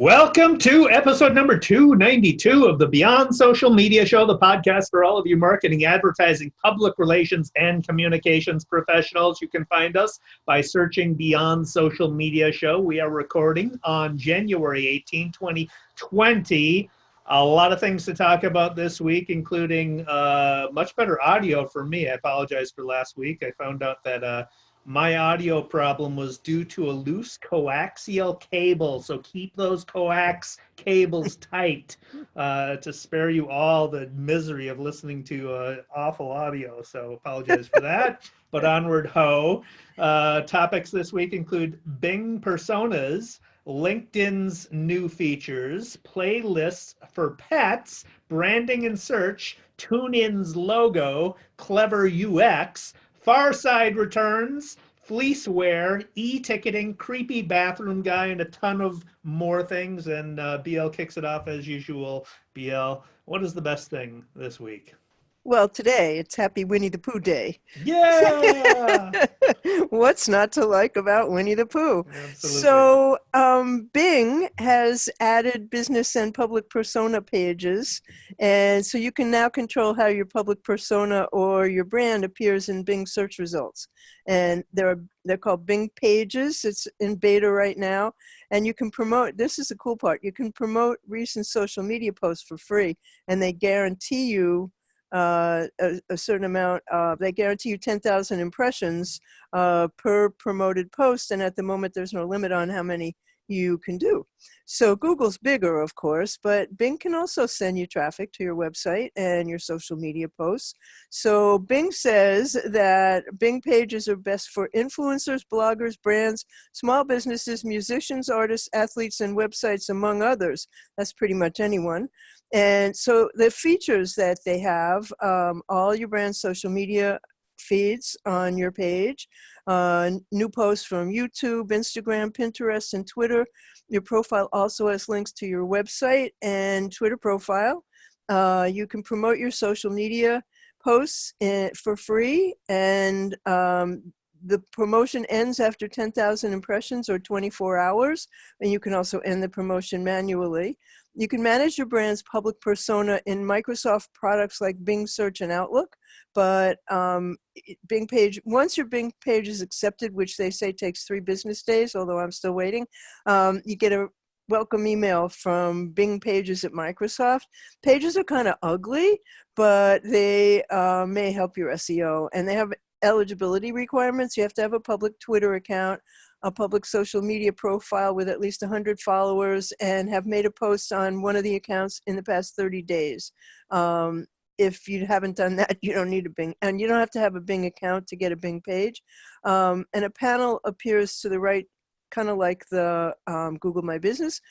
Welcome to episode number 292 of the Beyond Social Media Show, the podcast for all of you marketing, advertising, public relations, and communications professionals. You can find us by searching Beyond Social Media Show. We are recording on January 18, 2020. A lot of things to talk about this week, including much better audio for me. I apologize for last week. I found out that my audio problem was due to a loose coaxial cable, so keep those coax cables tight to spare you all the misery of listening to awful audio. So apologize for that, but onward ho. Topics this week include Bing personas, LinkedIn's new features, playlists for pets, branding and search, TuneIn's logo, clever UX, Farside returns, Fleeceware, e-ticketing, creepy bathroom guy, and a ton of more things. And BL kicks it off as usual. BL, what is the best thing this week? Well, today it's Happy Winnie the Pooh Day. Yeah! What's not to like about Winnie the Pooh? Absolutely. So Bing has added business and public persona pages. And so you can now control how your public persona or your brand appears in Bing search results. And they're called Bing pages. It's in beta right now. And you can promote, this is the cool part, you can promote recent social media posts for free. And they guarantee you a certain amount. They guarantee you 10,000 impressions per promoted post, and at the moment there's no limit on how many you can do. So Google's bigger, of course, but Bing can also send you traffic to your website and your social media posts. So Bing says that Bing pages are best for influencers, bloggers, brands, small businesses, musicians, artists, athletes, and websites, among others. That's pretty much anyone. And so the features that they have, all your brand's social media feeds on your page, new posts from YouTube, Instagram, Pinterest, and Twitter. Your profile also has links to your website and Twitter profile. You can promote your social media posts for free, and the promotion ends after 10,000 impressions or 24 hours, and you can also end the promotion manually. You can manage your brand's public persona in Microsoft products like Bing Search and Outlook, but Bing page, once your Bing page is accepted, which they say takes 3 business days, although I'm still waiting, you get a welcome email from Bing pages at Microsoft. Pages are kind of ugly, but they may help your SEO, and they have eligibility requirements. You have to have a public Twitter account, a public social media profile with at least 100 followers, and have made a post on one of the accounts in the past 30 days. If you haven't done that, you don't need a Bing, and you don't have to have a Bing account to get a Bing page. And a panel appears to the right, kind of like the Google My Business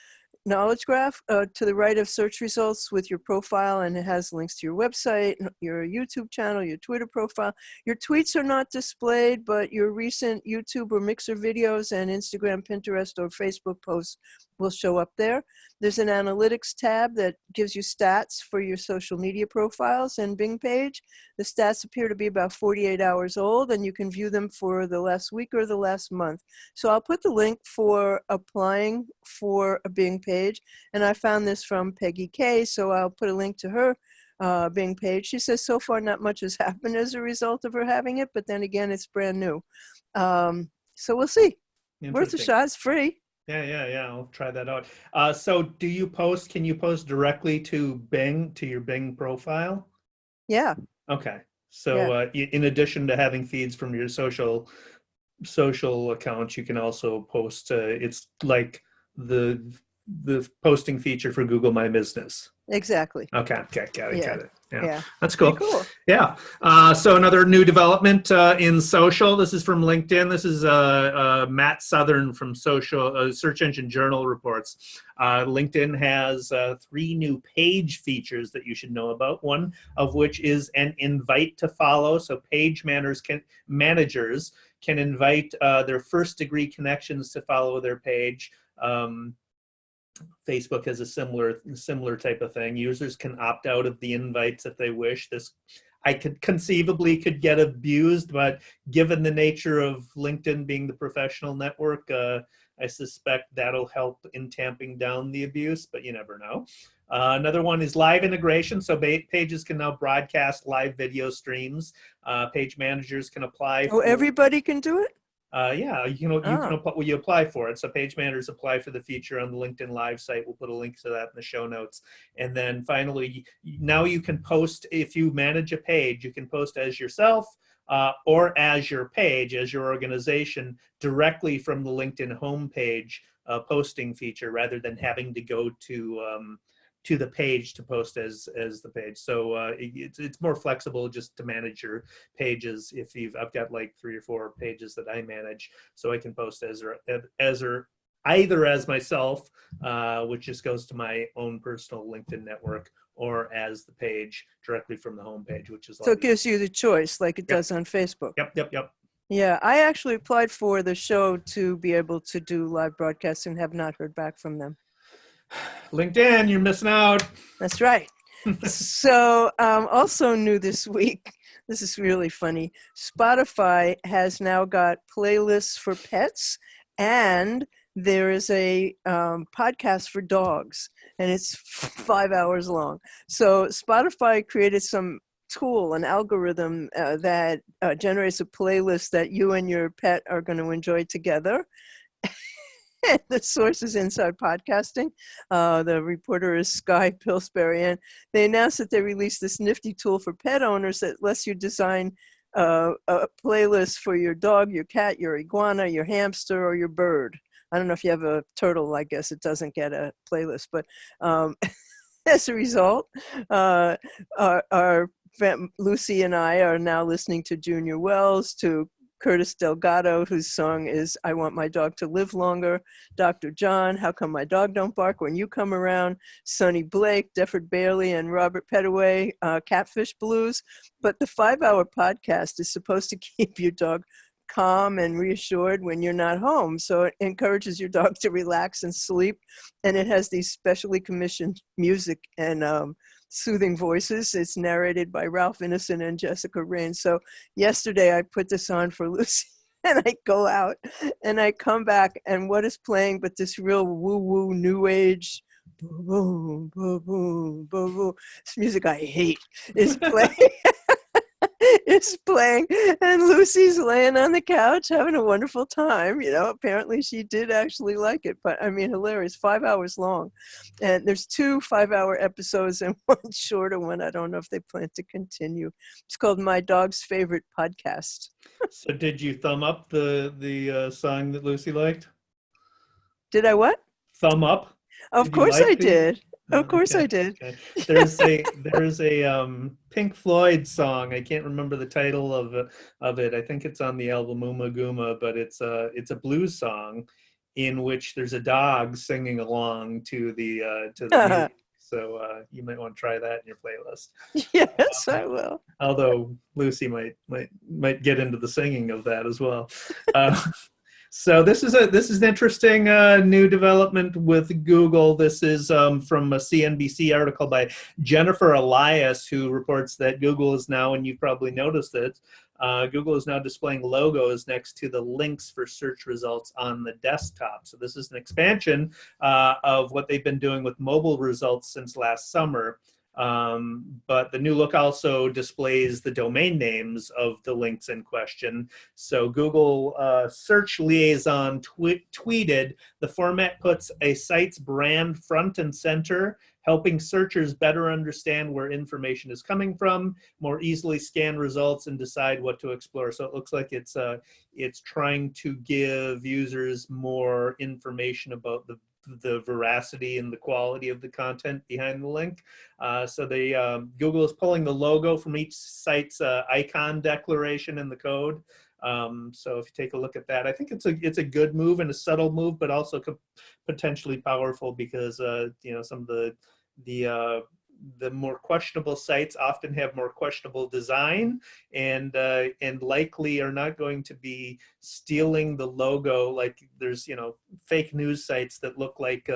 knowledge graph, to the right of search results with your profile, and it has links to your website, your YouTube channel, your Twitter profile. Your tweets are not displayed, but your recent YouTube or Mixer videos and Instagram, Pinterest, or Facebook posts will show up there. There's an analytics tab that gives you stats for your social media profiles and Bing page. The stats appear to be about 48 hours old, and you can view them for the last week or the last month. So I'll put the link for applying for a Bing page, and I found this from Peggy K, so I'll put a link to her Bing page. She says so far not much has happened as a result of her having it, but then again, it's brand new. So we'll see. Worth a shot. It's free. Yeah. I'll try that out. So do you post, can you post directly to Bing, to your Bing profile? Yeah. Okay. So in addition to having feeds from your social accounts, you can also post, it's like the posting feature for Google My Business. Exactly. Okay, got it. Yeah. That's cool. Pretty cool. Yeah. So another new development in social. This is from LinkedIn. This is Matt Southern from Social Search Engine Journal reports. LinkedIn has 3 new page features that you should know about. One of which is an invite to follow. So page managers can invite their first-degree connections to follow their page. Facebook has a similar type of thing. Users can opt out of the invites if they wish. This I could conceivably get abused, but given the nature of LinkedIn being the professional network, I suspect that'll help in tamping down the abuse, but you never know. Another one is live integration. So pages can now broadcast live video streams. Page managers can apply Oh, for. everybody can do it? Yeah, you can Oh. you apply for it. So page managers apply for the feature on the LinkedIn Live site. We'll put a link to that in the show notes. And then finally, now you can post, if you manage a page, you can post as yourself or as your page, as your organization, directly from the LinkedIn homepage posting feature, rather than having to go to the page to post as the page. So it's more flexible just to manage your pages. I've got like 3 or 4 pages that I manage, so I can post or either as myself, which just goes to my own personal LinkedIn network, or as the page directly from the homepage, which is So it gives you the choice like it does on Facebook. Yep. Yeah, I actually applied for the show to be able to do live broadcasts and have not heard back from them. LinkedIn, you're missing out. That's right. So also new this week, this is really funny, Spotify has now got playlists for pets, and there is a podcast for dogs, and it's 5 hours long. So Spotify created some tool, an algorithm that generates a playlist that you and your pet are going to enjoy together. The source is Inside Podcasting. The reporter is Sky Pillsbury, and they announced that they released this nifty tool for pet owners that lets you design a playlist for your dog, your cat, your iguana, your hamster, or your bird. I don't know if you have a turtle. I guess it doesn't get a playlist, but as a result, Lucy and I are now listening to Junior Wells, to Curtis Delgado, whose song is I Want My Dog to Live Longer, Dr. John, How Come My Dog Don't Bark When You Come Around, Sonny Blake, Defford Bailey, and Robert Petaway, Catfish Blues. But the 5-hour podcast is supposed to keep your dog calm and reassured when you're not home. So it encourages your dog to relax and sleep. And it has these specially commissioned music and soothing voices. It's narrated by Ralph Ineson and Jessica Rain. So yesterday I put this on for Lucy, and I go out and I come back, and what is playing but this real woo-woo new age boom, boom, boom, boom, boom. This music I hate is playing. Is playing, and Lucy's laying on the couch having a wonderful time. Apparently she did actually like it, but I mean, hilarious. 5 hours long, and there's 2 5-hour episodes and one shorter one. I don't know if they plan to continue. It's called My Dog's Favorite Podcast. So did you thumb up the song that Lucy liked? Did I what? Thumb up? Of course I did. Of course I did. Okay. There's a Pink Floyd song. I can't remember the title of it. I think it's on the album Uma Guma, but it's a blues song in which there's a dog singing along to the music. So you might want to try that in your playlist. Yes, I will. Although Lucy might get into the singing of that as well. So this is an interesting new development with Google. This is from a CNBC article by Jennifer Elias, who reports that Google is now, and you've probably noticed it, Google is now displaying logos next to the links for search results on the desktop. So this is an expansion of what they've been doing with mobile results since last summer. But the new look also displays the domain names of the links in question. So Google Search Liaison tweeted, the format puts a site's brand front and center, helping searchers better understand where information is coming from, more easily scan results, and decide what to explore. So it looks like it's trying to give users more information about the veracity and the quality of the content behind the link. So Google is pulling the logo from each site's icon declaration in the code. So if you take a look at that, I think it's a good move and a subtle move, but also potentially powerful, because some of the more questionable sites often have more questionable design, and likely are not going to be stealing the logo. Like there's fake news sites that look like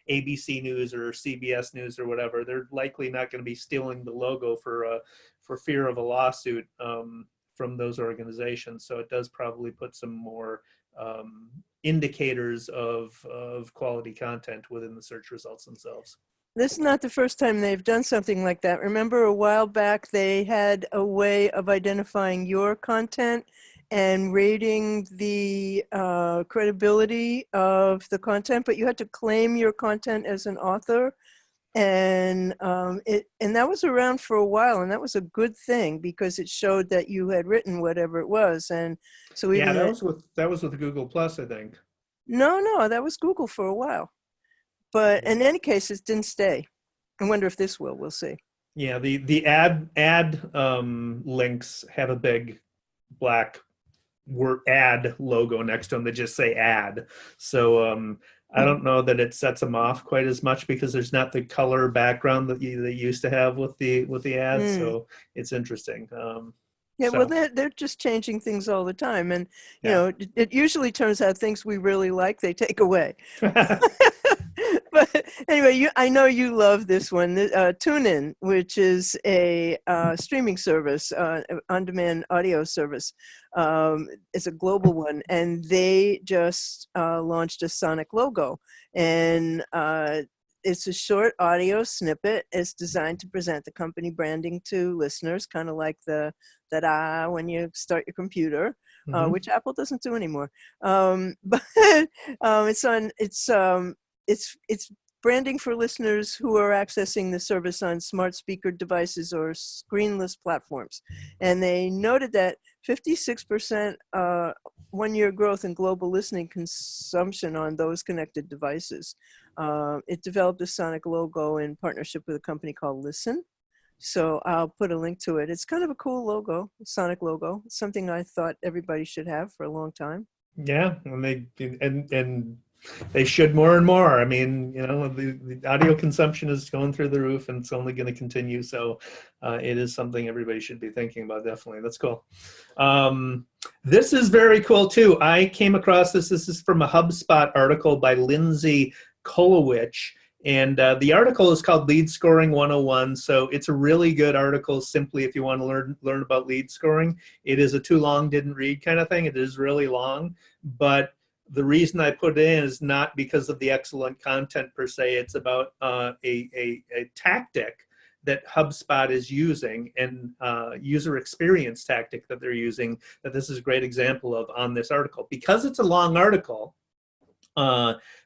ABC News or CBS News or whatever. They're likely not going to be stealing the logo for fear of a lawsuit from those organizations. So it does probably put some more indicators of quality content within the search results themselves. This is not the first time they've done something like that. Remember a while back, they had a way of identifying your content and rating the credibility of the content, but you had to claim your content as an author. And that was around for a while, and that was a good thing because it showed that you had written whatever it was. And so even that was with Google Plus, I think. No, that was Google for a while. But in any case, it didn't stay. I wonder if this will. We'll see. Yeah, the ad links have a big black word ad logo next to them that just say ad. So I don't know that it sets them off quite as much because there's not the color background that they used to have with the ads. So it's interesting. Yeah, so. well, they're just changing things all the time, and you know, it usually turns out things we really like they take away. But anyway, I know you love this one, TuneIn, which is a streaming service, on-demand audio service. It's a global one, and they just launched a sonic logo, and it's a short audio snippet. It's designed to present the company branding to listeners, kind of like the da-da when you start your computer, which Apple doesn't do anymore. But it's branding for listeners who are accessing the service on smart speaker devices or screenless platforms. And they noted that 56% one-year growth in global listening consumption on those connected devices. It developed a sonic logo in partnership with a company called Listen. So I'll put a link to it. It's kind of a cool logo, sonic logo. It's something I thought everybody should have for a long time. Yeah, and they should more and more. I mean, you know, the audio consumption is going through the roof, and it's only going to continue. So it is something everybody should be thinking about. Definitely, that's cool. This is very cool too. I came across this. This is from a HubSpot article by Lindsay Kolowich. And the article is called Lead Scoring 101. So it's a really good article simply if you want to learn about lead scoring. It is a too long, didn't read kind of thing. It is really long. But the reason I put it in is not because of the excellent content per se. It's about a tactic that HubSpot is using and user experience tactic that they're using that this is a great example of on this article. Because it's a long article,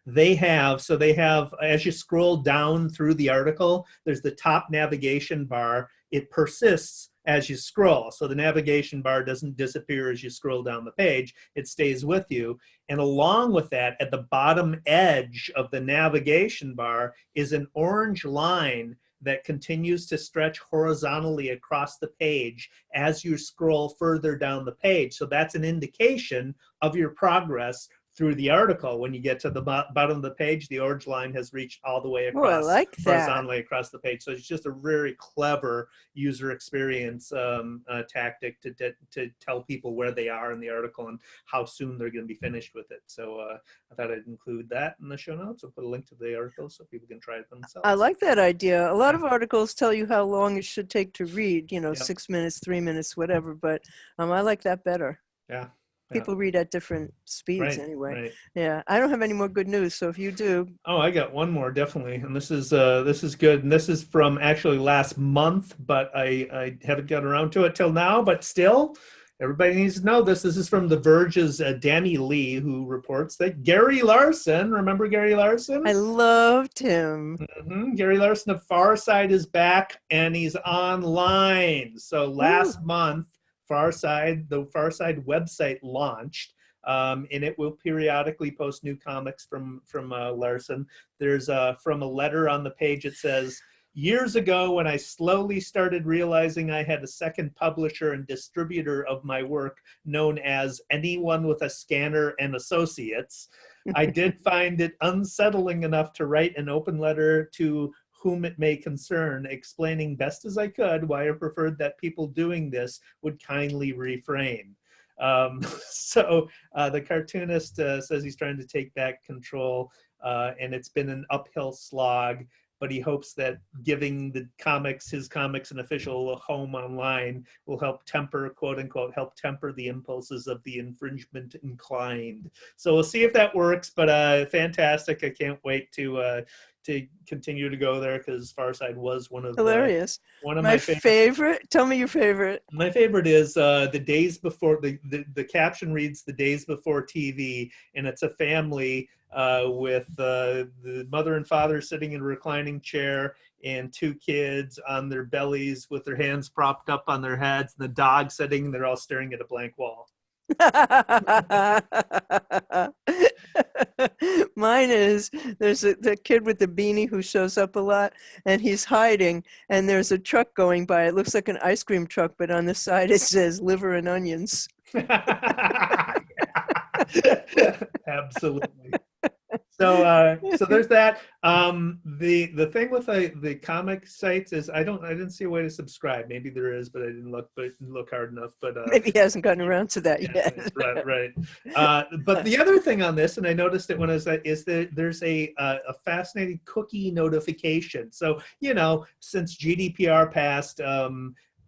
they have, as you scroll down through the article, there's the top navigation bar. It persists as you scroll. So the navigation bar doesn't disappear as you scroll down the page. It stays with you. And along with that, at the bottom edge of the navigation bar is an orange line that continues to stretch horizontally across the page as you scroll further down the page. So that's an indication of your progress through the article. When you get to the bottom of the page, the orange line has reached all the way across, I like that. horizontally across the page. So it's just a very clever user experience tactic to tell people where they are in the article and how soon they're going to be finished with it. So I thought I'd include that in the show notes. I'll put a link to the article so people can try it themselves. I like that idea. A lot of articles tell you how long it should take to read, you know, 6 minutes, 3 minutes, whatever. But I like that better. Yeah. People read at different speeds anyway. Right. Yeah, I don't have any more good news. So if you do, I got one more definitely, and this is good, and this is from actually last month, but I haven't gotten around to it till now. But still, everybody needs to know this. This is from The Verge's Danny Lee, who reports that Gary Larson, remember Gary Larson? I loved him. Gary Larson of Farside is back, and he's online. So last month, the Farside website launched, and it will periodically post new comics from Larson. There's from a letter on the page, it says, "Years ago, when I slowly started realizing I had a second publisher and distributor of my work known as Anyone with a Scanner and Associates, I did find it unsettling enough to write an open letter to whom it may concern, explaining best as I could why I preferred that people doing this would kindly refrain." So the cartoonist says he's trying to take back control, and it's been an uphill slog. but he hopes that giving his comics an official home online will help temper, quote unquote, help temper the impulses of the infringement inclined. So we'll see if that works, but fantastic. I can't wait to continue to go there, because Farside was one of Hilarious. my favorite. Tell me your favorite. My favorite is the days before. The caption reads "the days before TV," and it's a family with the mother and father sitting in a reclining chair and two kids on their bellies with their hands propped up on their heads, and the dog sitting, and they're all staring at a blank wall. Mine is, there's the kid with the beanie who shows up a lot, and he's hiding, and there's a truck going by. It looks like an ice cream truck, but on the side it says liver and onions. Absolutely. So there's that. The thing with the comic sites is I didn't see a way to subscribe. Maybe there is, but I didn't look hard enough. But maybe he hasn't gotten around to that yet. Right. But the other thing on this, and I noticed it when I was is that there's a fascinating cookie notification. So since GDPR passed,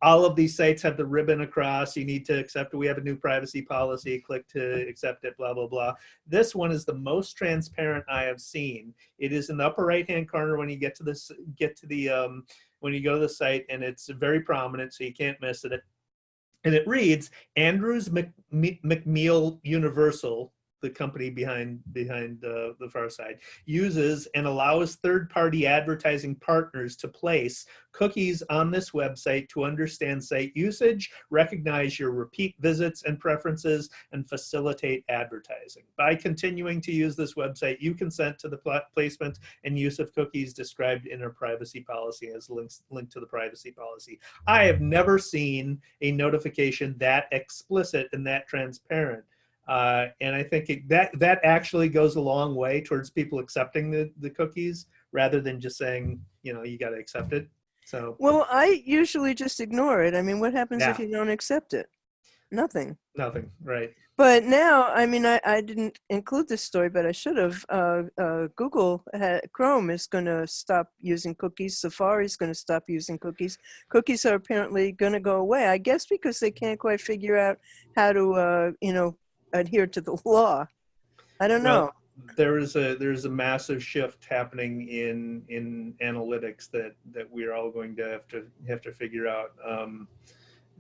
all of these sites have the ribbon across. You need to accept it. We have a new privacy policy. Click to accept it, blah, blah, blah. This one is the most transparent I have seen. It is in the upper right-hand corner when you when you go to the site, and it's very prominent, so you can't miss it. And it reads, Andrews McMeel Universal, the company behind the Far Side, uses and allows third-party advertising partners to place cookies on this website to understand site usage, recognize your repeat visits and preferences, and facilitate advertising. By continuing to use this website, you consent to the placement and use of cookies described in our privacy policy as linked to the privacy policy. I have never seen a notification that explicit and that transparent. And I think that actually goes a long way towards people accepting the cookies rather than just saying, you got to accept it. So, well, I usually just ignore it. I mean, what happens if you don't accept it? Nothing. Nothing, right. But now, I mean, I didn't include this story, but I should have. Google Chrome is going to stop using cookies. Safari is going to stop using cookies. Cookies are apparently going to go away, I guess, because they can't quite figure out how to, adhere to the law. I don't know. There's a massive shift happening in analytics that we're all going to have to figure out,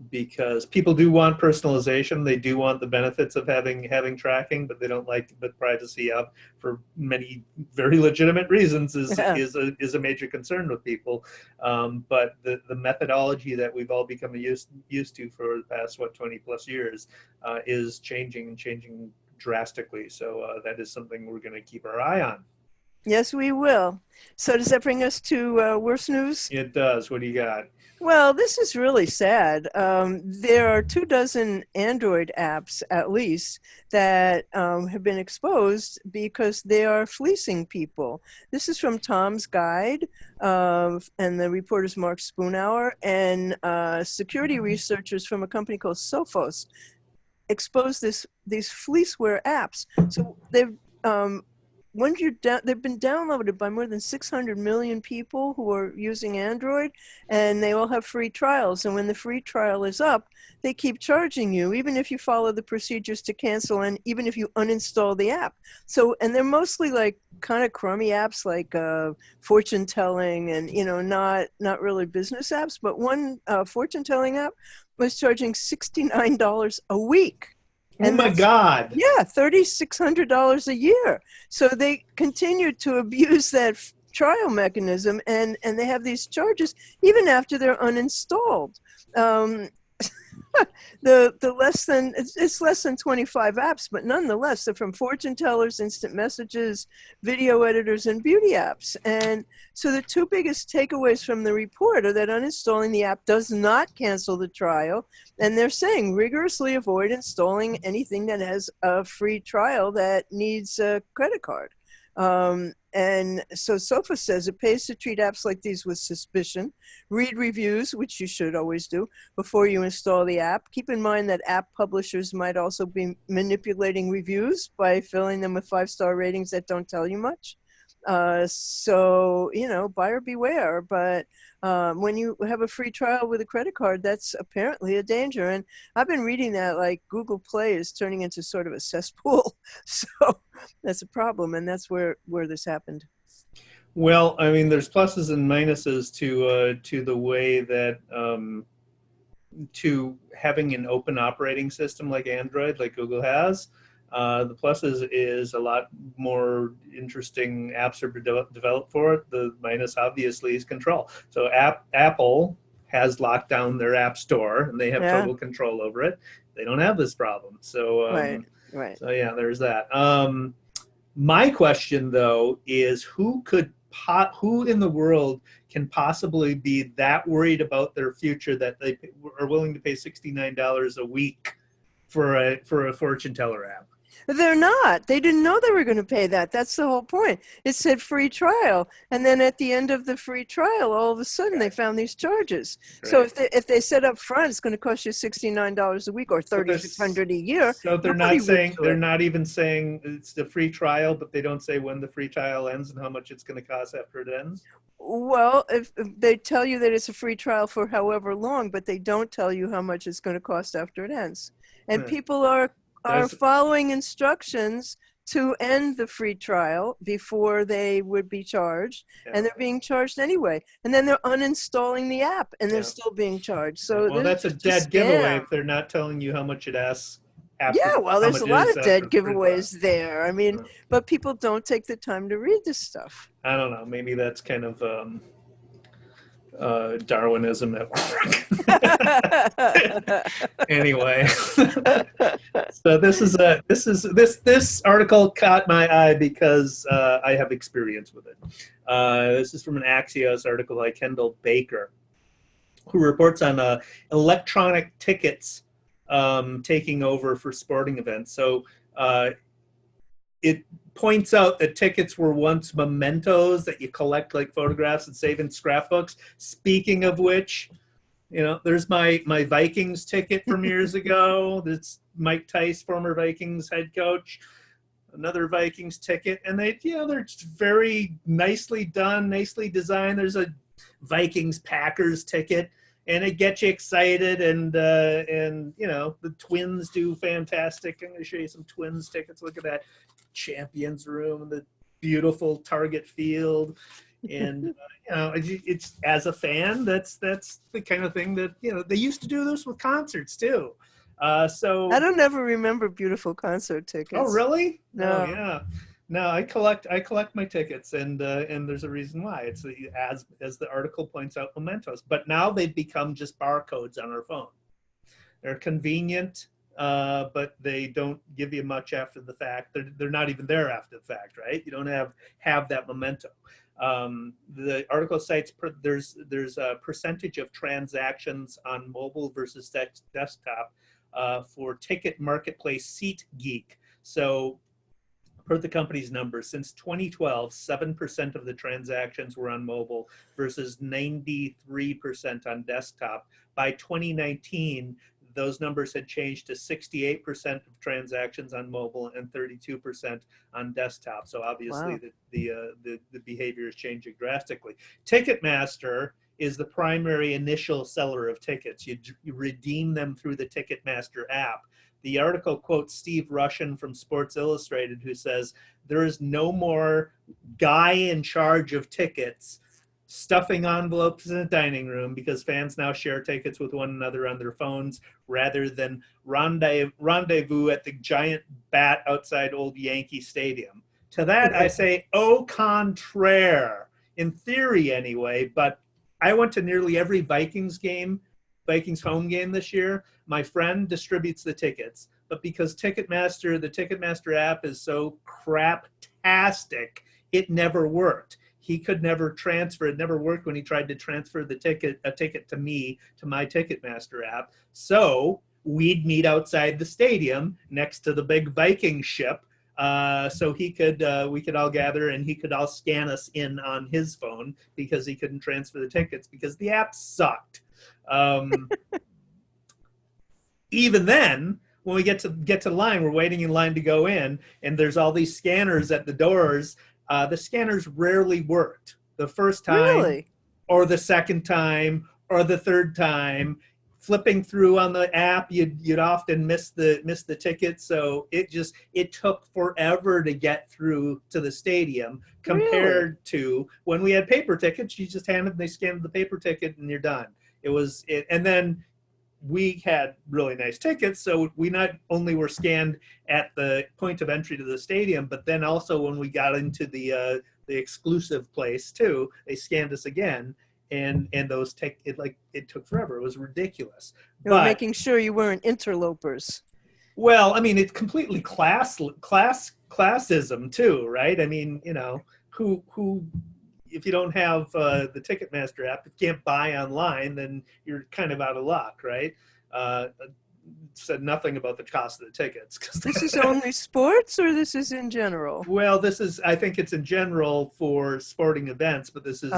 because people do want personalization. They do want the benefits of having tracking, but they don't like to put privacy up for many very legitimate reasons is a major concern with people. But the methodology that we've all become used to for the past 20 plus years is changing drastically. So that is something we're going to keep our eye on. Yes, we will. So does that bring us to worse news? It does. What do you got? Well, this is really sad. There are 24 Android apps, at least, that have been exposed because they are fleecing people. This is from Tom's Guide, and the reporter is Mark Spoonhour, and security researchers from a company called Sophos exposed these Fleeceware apps. So they've they've been downloaded by more than 600 million people who are using Android, and they all have free trials. And when the free trial is up, they keep charging you, even if you follow the procedures to cancel, and even if you uninstall the app. So, and they're mostly like kind of crummy apps, like fortune telling, and not really business apps. But one fortune telling app was charging $69 a week. Oh my God. Yeah, $3,600 a year. So they continue to abuse that trial mechanism, and they have these charges even after they're uninstalled. It's less than 25 apps, but nonetheless, they're from fortune tellers, instant messages, video editors, and beauty apps. And so the two biggest takeaways from the report are that uninstalling the app does not cancel the trial, and they're saying rigorously avoid installing anything that has a free trial that needs a credit card. And so Sophos says it pays to treat apps like these with suspicion. Read reviews, which you should always do, before you install the app. Keep in mind that app publishers might also be manipulating reviews by filling them with 5-star ratings that don't tell you much. So, buyer beware. But when you have a free trial with a credit card, that's apparently a danger. And I've been reading that like Google Play is turning into sort of a cesspool. So that's a problem. And that's where this happened. Well, I mean, there's pluses and minuses to the way that to having an open operating system like Android, like Google has. The pluses is a lot more interesting apps are developed for it. The minus, obviously, is control. So Apple has locked down their app store, and they have Yeah. total control over it. They don't have this problem. So, Right. so yeah, there's that. My question, though, is who in the world can possibly be that worried about their future that they are willing to pay $69 a week for a fortune teller app? They're not. They didn't know they were going to pay that. That's the whole point. It said free trial. And then at the end of the free trial, all of a sudden they found these charges. Right. So if they said up front, it's going to cost you $69 a week or $3,600 a year. So they're not even saying it's the free trial, but they don't say when the free trial ends and how much it's going to cost after it ends? Well, if they tell you that it's a free trial for however long, but they don't tell you how much it's going to cost after it ends. And people are following instructions to end the free trial before they would be charged, and they're being charged anyway. And then they're uninstalling the app, and they're still being charged. So well, that's a dead giveaway if they're not telling you how much it asks. There's a lot of dead giveaways there. I mean, but people don't take the time to read this stuff. I don't know. Maybe that's kind of Darwinism at work. Anyway, so this article caught my eye because I have experience with it. This is from an Axios article by Kendall Baker, who reports on electronic tickets taking over for sporting events. So it points out that tickets were once mementos that you collect like photographs and save in scrapbooks. Speaking of which, there's my Vikings ticket from years ago. That's Mike Tice, former Vikings head coach. Another Vikings ticket, and they're very nicely done, nicely designed. There's a Vikings Packers ticket, and it gets you excited, and the Twins do fantastic. I'm going to show you some Twins tickets. Look at that Champions Room, the beautiful Target Field, and it's, as a fan, that's the kind of thing that they used to do this with concerts too. So I don't ever remember beautiful concert tickets. Oh, really? No. Oh, yeah. No, I collect my tickets, and there's a reason why. It's as the article points out, mementos. But now they've become just barcodes on our phone. They're convenient, but they don't give you much after the fact. They're not even there after the fact, right? You don't have that memento. The article cites there's a percentage of transactions on mobile versus desktop for Ticket Marketplace SeatGeek. So, per the company's numbers, since 2012, 7% of the transactions were on mobile versus 93% on desktop. By 2019, those numbers had changed to 68% of transactions on mobile and 32% on desktop. So obviously, wow, the behavior is changing drastically. Ticketmaster is the primary initial seller of tickets. You redeem them through the Ticketmaster app. The article quotes Steve Rushin from Sports Illustrated, who says, there is no more guy in charge of tickets stuffing envelopes in a dining room because fans now share tickets with one another on their phones rather than rendezvous at the giant bat outside Old Yankee Stadium. To that, I say, au contraire, in theory anyway, but I went to nearly every Vikings home game this year. My friend distributes the tickets, but because the Ticketmaster app is so craptastic, it never worked. He could never transfer. It never worked when he tried to transfer a ticket to me, to my Ticketmaster app. So we'd meet outside the stadium next to the big Viking ship. So we could all gather, and he could all scan us in on his phone because he couldn't transfer the tickets because the app sucked. Even then, when we get to the line, we're waiting in line to go in, and there's all these scanners at the doors. the scanners rarely worked the first time, Really? or the second time, or the third time. Flipping through on the app, you'd often miss the ticket, so it took forever to get through to the stadium Really? compared to when we had paper tickets. You just they scanned the paper ticket and you're done. And then we had really nice tickets, so we not only were scanned at the point of entry to the stadium, but then also when we got into the exclusive place too, they scanned us again, and those it took forever. It was ridiculous. They were But making sure you weren't interlopers. well, I mean, it's completely classism too, right? I mean, who if you don't have the Ticketmaster app, if you can't buy online, then you're kind of out of luck, right? Said nothing about the cost of the tickets. This is only sports, or this is in general? Well, I think it's in general for sporting events, but this is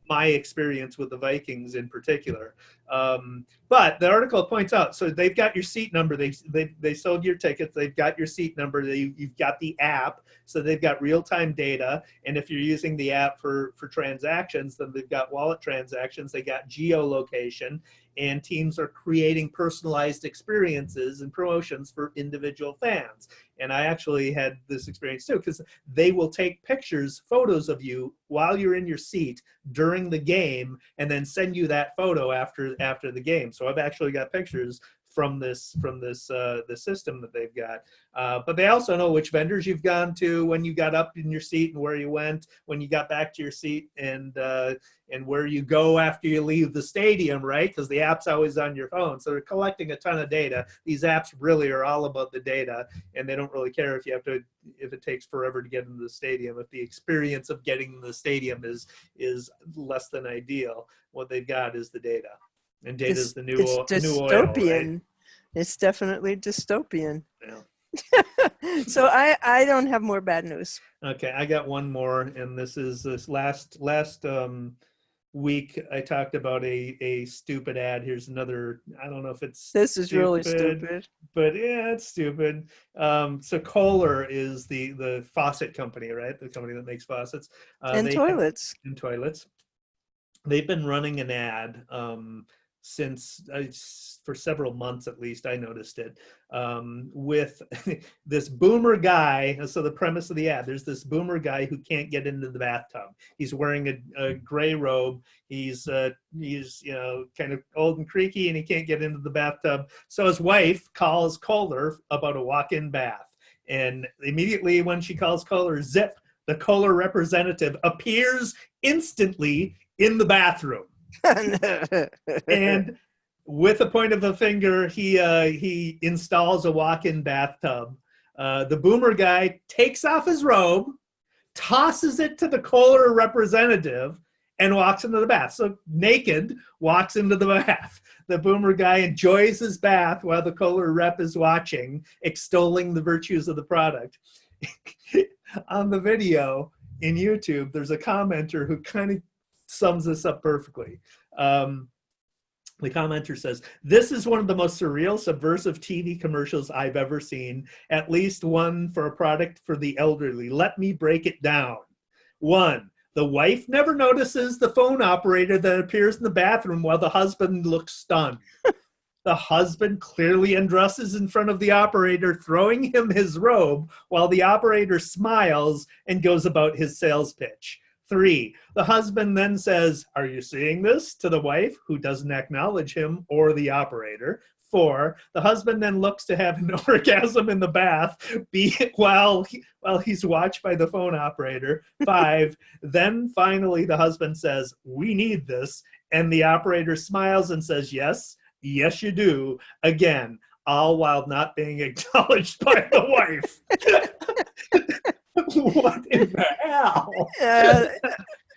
my experience with the Vikings in particular. But the article points out, so they've got your seat number. They sold your tickets. They've got your seat number. You've got the app, so they've got real-time data. And if you're using the app for transactions, then they've got wallet transactions. They got geolocation. And teams are creating personalized experiences and promotions for individual fans. And I actually had this experience too, because they will take photos of you while you're in your seat during the game, and then send you that photo after the game. So I've actually got pictures from the system that they've got. But they also know which vendors you've gone to, when you got up in your seat and where you went, when you got back to your seat, and where you go after you leave the stadium, right? Because the app's always on your phone. So they're collecting a ton of data. These apps really are all about the data, and they don't really care if it takes forever to get into the stadium. If the experience of getting in the stadium is less than ideal, what they've got is the data. And data is the new oil, right? It's definitely dystopian. Yeah. So I don't have more bad news. Okay, I got one more, and this last week I talked about a stupid ad. Here's another. I don't know if it's this is really stupid, but yeah, it's stupid. So Kohler is the faucet company, right? The company that makes faucets and toilets. And toilets. They've been running an ad since for several months at least. I noticed it with this boomer guy. So the premise of the ad, there's this boomer guy who can't get into the bathtub. He's wearing a gray robe. He's kind of old and creaky, and he can't get into the bathtub. So his wife calls Kohler about a walk-in bath, and immediately when she calls Kohler, zip, the Kohler representative appears instantly in the bathroom. And with a point of the finger, he installs a walk-in bathtub. The boomer guy takes off his robe, tosses it to the Kohler representative, and walks into the bath. So naked, walks into the bath. The boomer guy enjoys his bath while the Kohler rep is watching, extolling the virtues of the product. On the video in YouTube, there's a commenter who kind of sums this up perfectly. The commenter says, "This is one of the most surreal, subversive TV commercials I've ever seen, at least one for a product for the elderly. Let me break it down. 1, the wife never notices the phone operator that appears in the bathroom while the husband looks stunned. The husband clearly undresses in front of the operator, throwing him his robe while the operator smiles and goes about his sales pitch. 3, the husband then says, 'Are you seeing this?' to the wife, who doesn't acknowledge him or the operator. 4, the husband then looks to have an orgasm in the bath while he's watched by the phone operator. 5, then finally the husband says, 'We need this,' and the operator smiles and says, 'Yes, yes you do,' again, all while not being acknowledged by the wife." What in the hell?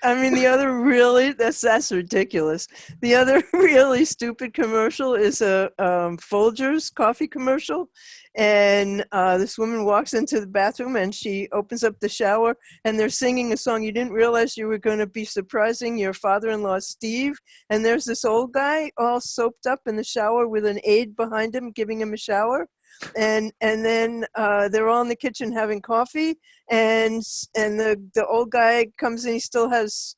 I mean, the other really, that's ridiculous. The other really stupid commercial is a Folgers coffee commercial. And this woman walks into the bathroom and she opens up the shower and they're singing a song. You didn't realize you were going to be surprising your father-in-law, Steve. And there's this old guy all soaped up in the shower with an aide behind him giving him a shower. and then they're all in the kitchen having coffee, and the old guy comes in. He still has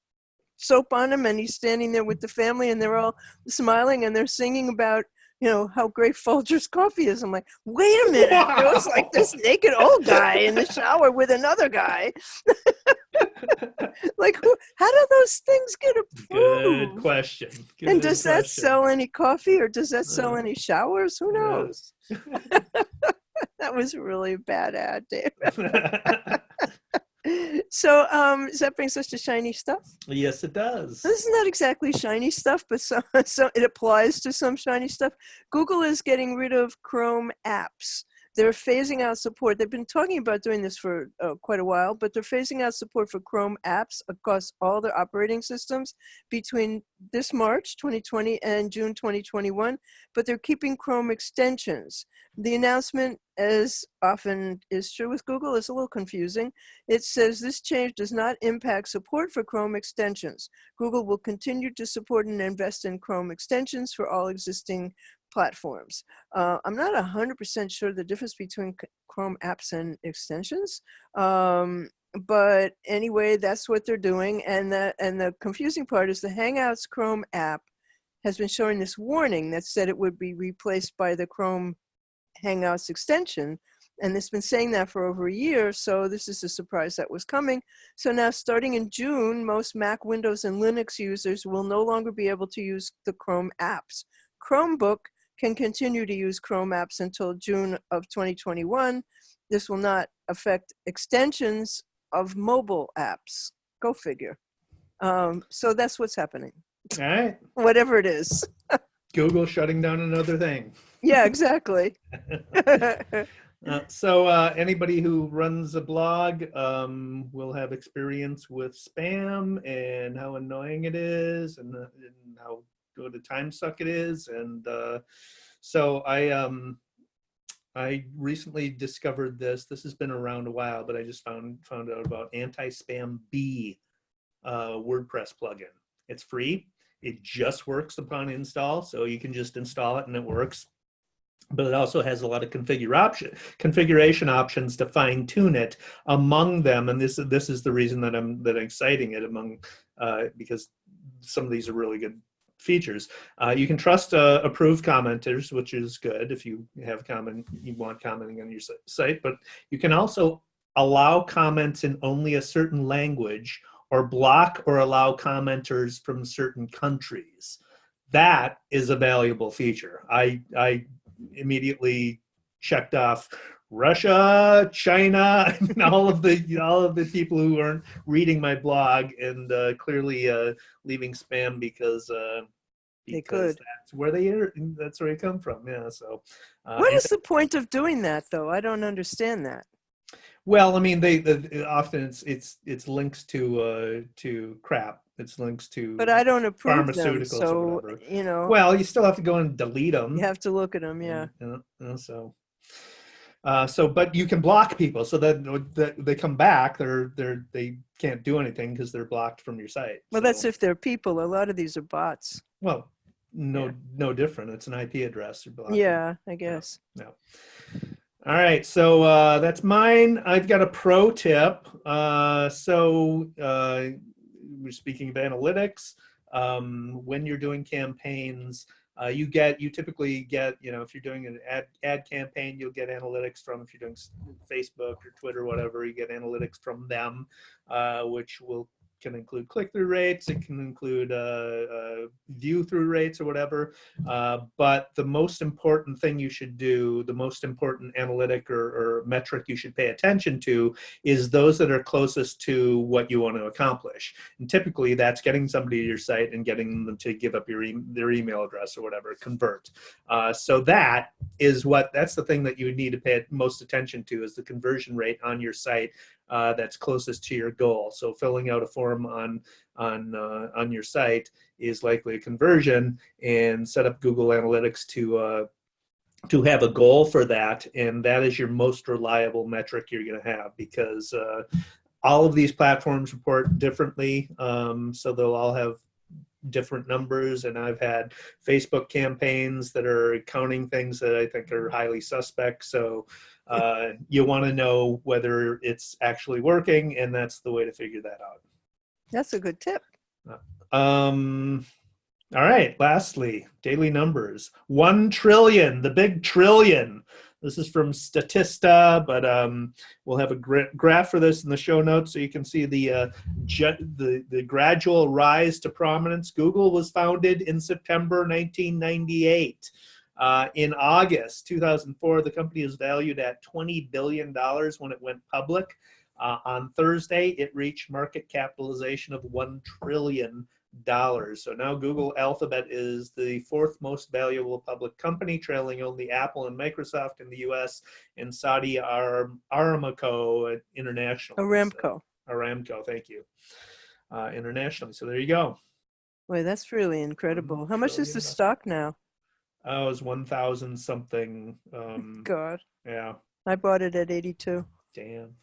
soap on him, and he's standing there with the family, and they're all smiling, and they're singing about, how great Folger's coffee is. I'm like, wait a minute. Wow. There was like this naked old guy in the shower with another guy. Like, how do those things get approved? Good question. And does that sell any coffee, or does that sell any showers? Who knows? That was really a bad ad, Dave. So that brings us to shiny stuff. Yes, it does. This is not exactly shiny stuff, but so it applies to some shiny stuff. Google is getting rid of Chrome apps. They're phasing out support. They've been talking about doing this for quite a while, but they're phasing out support for Chrome apps across all their operating systems between this March 2020 and June 2021, but they're keeping Chrome extensions. The announcement, as often is true with Google, is a little confusing. It says this change does not impact support for Chrome extensions. Google will continue to support and invest in Chrome extensions for all existing platforms. I'm not 100% sure the difference between Chrome apps and extensions, but anyway, that's what they're doing. And the confusing part is the Hangouts Chrome app has been showing this warning that said it would be replaced by the Chrome Hangouts extension, and it's been saying that for over a year, so this is a surprise that was coming. So now, starting in June, most Mac, Windows, and Linux users will no longer be able to use the Chrome apps. Chromebook can continue to use Chrome apps until June of 2021. This will not affect extensions of mobile apps. Go figure. So that's what's happening. All right. Whatever it is. Google shutting down another thing. Yeah, exactly. So anybody who runs a blog will have experience with spam and how annoying it is, and how good a time suck it is. And so I recently discovered this. This has been around a while, but I just found out about Anti-Spam Bee WordPress plugin. It's free. It just works upon install, so you can just install it and it works. But it also has a lot of configuration options to fine tune it. Among them, and this is the reason that I'm citing it because some of these are really good features. You can trust approved commenters, which is good if you want commenting on your site. But you can also allow comments in only a certain language, or block or allow commenters from certain countries. That is a valuable feature. I immediately checked off Russia, China, and all of the people who aren't reading my blog, and clearly leaving spam because they could. That's where they come from. Yeah. So what is the point of doing that, though? I don't understand that. Well, I mean, they often it's links to crap. It's links to, but I don't approve pharmaceuticals, them, so or whatever. You know. Well, you still have to go and delete them. You have to look at them, yeah. But you can block people, so that they come back. They can't do anything because they're blocked from your site. Well, that's if they're people. A lot of these are bots. Well, no different. It's an IP address. Yeah, I guess. No. All right, so that's mine. I've got a pro tip. We're speaking of analytics. When you're doing campaigns, you typically get, if you're doing an ad campaign, you'll get analytics from, if you're doing Facebook or Twitter, whatever, you get analytics from them, which can include click-through rates. It can include view-through rates or whatever. But the most important thing you should do, the most important analytic or metric you should pay attention to, is those that are closest to what you want to accomplish. And typically that's getting somebody to your site and getting them to give up their email address or whatever, convert. So that's the thing that you would need to pay most attention to, is the conversion rate on your site that's closest to your goal. So filling out a form on your site is likely a conversion, and set up Google Analytics to have a goal for that, and that is your most reliable metric you're going to have, because all of these platforms report differently, so they'll all have different numbers, and I've had Facebook campaigns that are counting things that I think are highly suspect. So you want to know whether it's actually working, and that's the way to figure that out. That's a good tip. All right, lastly, daily numbers. 1 trillion, the big trillion. This is from Statista, but we'll have a graph for this in the show notes so you can see the gradual rise to prominence. Google was founded in September 1998. In August 2004, the company is valued at $20 billion when it went public. On Thursday, it reached market capitalization of $1 trillion. So now Google Alphabet is the 4th most valuable public company, trailing only Apple and Microsoft in the U.S. and Saudi Aramco internationally. Aramco, thank you. Internationally. So there you go. Boy, that's really incredible. How much is the stock now? Oh, it was 1,000 something. God. Yeah. I bought it at 82. Damn.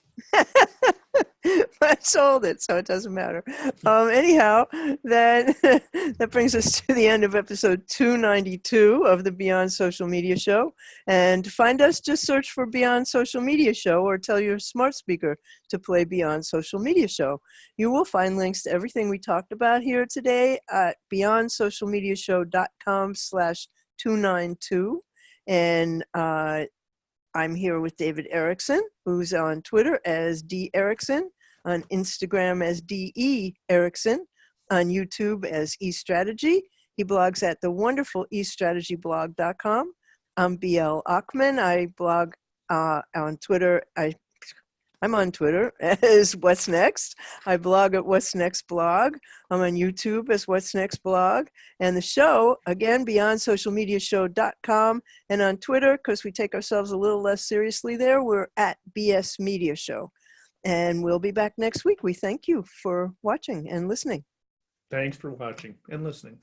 I sold it, so it doesn't matter. Anyhow, that brings us to the end of episode 292 of the Beyond Social Media Show. And to find us, just search for Beyond Social Media Show or tell your smart speaker to play Beyond Social Media Show. You will find links to everything we talked about here today at beyondsocialmediashow.com/292. And I'm here with David Erickson, who's on Twitter as D. Erickson, on Instagram as D.E. Erickson, on YouTube as eStrategy. He blogs at the wonderful eStrategyblog.com. I'm B.L. Ochman. I blog on Twitter. I'm on Twitter as What's Next. I blog at What's Next Blog. I'm on YouTube as What's Next Blog. And the show, again, beyondsocialmediashow.com. And on Twitter, because we take ourselves a little less seriously there, we're at BS Media Show. And we'll be back next week. We thank you for watching and listening. Thanks for watching and listening.